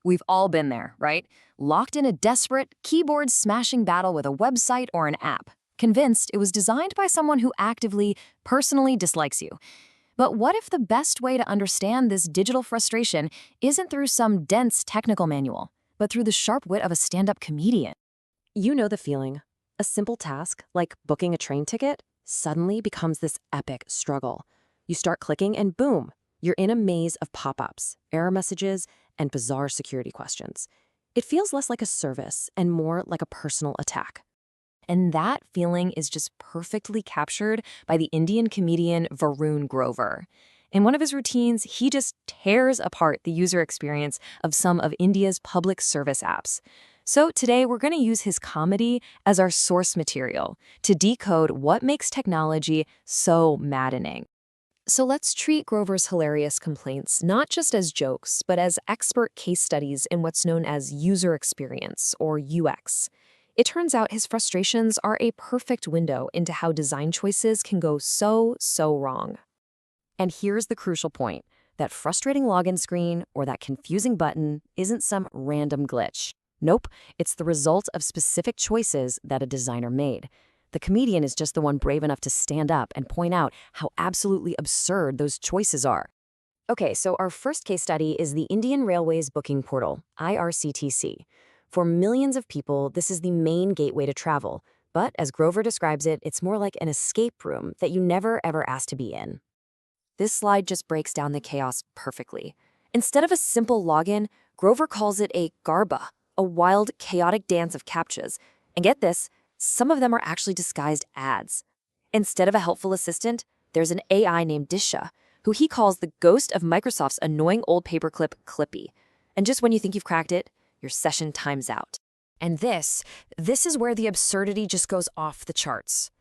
We've all been there, right? Locked in a desperate, keyboard-smashing battle with a website or an app, convinced it was designed by someone who actively, personally dislikes you. But what if the best way to understand this digital frustration isn't through some dense technical manual, but through the sharp wit of a stand-up comedian? You know the feeling. A simple task, like booking a train ticket, suddenly becomes this epic struggle. You start clicking and boom, you're in a maze of pop-ups, error messages, and bizarre security questions. It feels less like a service and more like a personal attack. And that feeling is just perfectly captured by the Indian comedian Varun Grover. In one of his routines, he just tears apart the user experience of some of India's public service apps. So today, we're going to use his comedy as our source material to decode what makes technology so maddening. So let's treat Grover's hilarious complaints not just as jokes, but as expert case studies in what's known as user experience, or UX. It turns out his frustrations are a perfect window into how design choices can go so wrong. And here's the crucial point. That frustrating login screen or that confusing button isn't some random glitch. Nope, it's the result of specific choices that a designer made. The comedian is just the one brave enough to stand up and point out how absolutely absurd those choices are. Okay, so our first case study is the Indian Railways booking portal, IRCTC. For millions of people, this is the main gateway to travel. But as Grover describes it, it's more like an escape room that you never ever asked to be in. This slide just breaks down the chaos perfectly. Instead of a simple login, Grover calls it a garba, a wild, chaotic dance of captchas. And get this, some of them are actually disguised ads. Instead of a helpful assistant, there's an AI named Disha, who he calls the ghost of Microsoft's annoying old paperclip Clippy. And just when you think you've cracked it, your session times out. And this is where the absurdity just goes off the charts.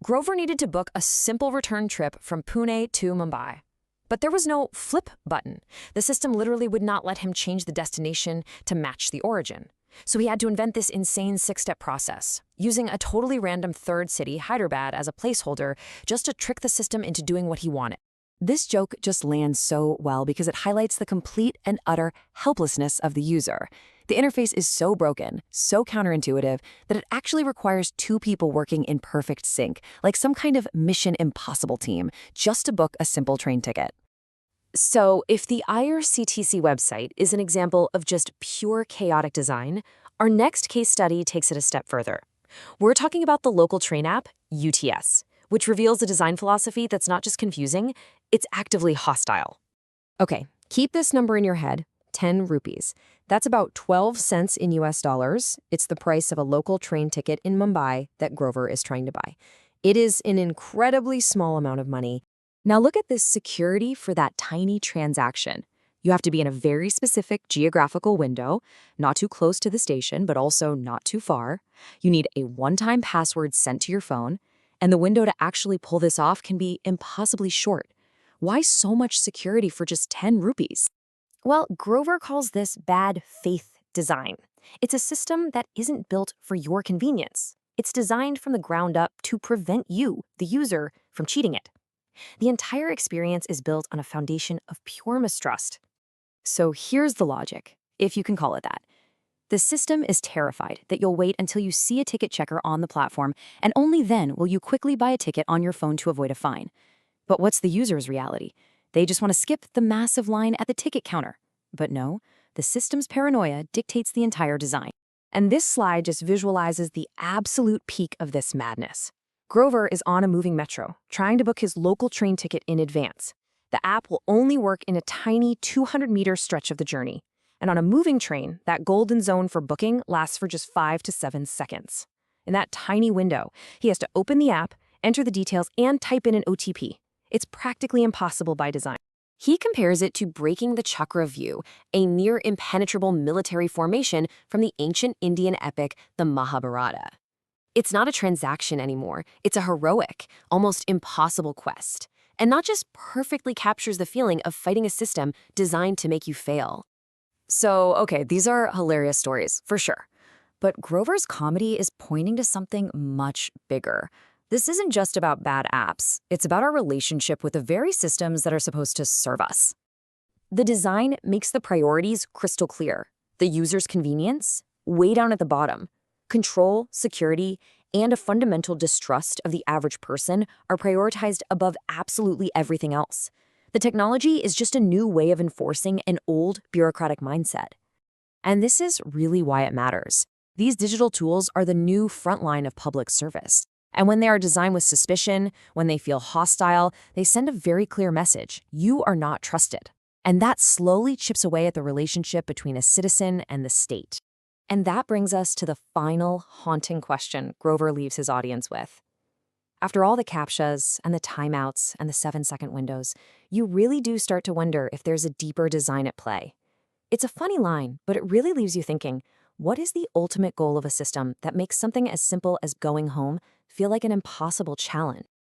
Grover needed to book a simple return trip from Pune to Mumbai. But there was no flip button. The system literally would not let him change the destination to match the origin. So he had to invent this insane 6-step process, using a totally random third city, Hyderabad, as a placeholder just to trick the system into doing what he wanted. This joke just lands so well because it highlights the complete and utter helplessness of the user. The interface is so broken, so counterintuitive, that it actually requires two people working in perfect sync, like some kind of Mission Impossible team, just to book a simple train ticket. So, if the IRCTC website is an example of just pure chaotic design, our next case study takes it a step further. We're talking about the local train app, UTS, which reveals a design philosophy that's not just confusing, it's actively hostile. Okay, keep this number in your head, 10 rupees. That's about 12 cents in US dollars. It's the price of a local train ticket in Mumbai that Grover is trying to buy. It is an incredibly small amount of money. Now look at this security for that tiny transaction. You have to be in a very specific geographical window, not too close to the station, but also not too far. You need a one-time password sent to your phone, and the window to actually pull this off can be impossibly short. Why so much security for just 10 rupees? Well, Grover calls this bad faith design. It's a system that isn't built for your convenience. It's designed from the ground up to prevent you, the user, from cheating it. The entire experience is built on a foundation of pure mistrust. So here's the logic, if you can call it that. The system is terrified that you'll wait until you see a ticket checker on the platform, and only then will you quickly buy a ticket on your phone to avoid a fine. But what's the user's reality? They just want to skip the massive line at the ticket counter. But no, the system's paranoia dictates the entire design. And this slide just visualizes the absolute peak of this madness. Grover is on a moving metro, trying to book his local train ticket in advance. The app will only work in a tiny 200-meter stretch of the journey. And on a moving train, that golden zone for booking lasts for just 5 to 7 seconds. In that tiny window, he has to open the app, enter the details, and type in an OTP. It's practically impossible by design. He compares it to breaking the chakra view, a near impenetrable military formation from the ancient Indian epic, the Mahabharata. It's not a transaction anymore. It's a heroic, almost impossible quest. And not just perfectly captures the feeling of fighting a system designed to make you fail. So, okay, these are hilarious stories, for sure. But Grover's comedy is pointing to something much bigger. This isn't just about bad apps. It's about our relationship with the very systems that are supposed to serve us. The design makes the priorities crystal clear. The user's convenience, way down at the bottom. Control, security, and a fundamental distrust of the average person are prioritized above absolutely everything else. The technology is just a new way of enforcing an old bureaucratic mindset. And this is really why it matters. These digital tools are the new front line of public service. And when they are designed with suspicion, when they feel hostile, they send a very clear message: you are not trusted. And that slowly chips away at the relationship between a citizen and the state. And that brings us to the final haunting question Grover leaves his audience with. After all the captchas and the timeouts and the 7-second windows, you really do start to wonder if there's a deeper design at play. It's a funny line, but it really leaves you thinking, what is the ultimate goal of a system that makes something as simple as going home feel like an impossible challenge?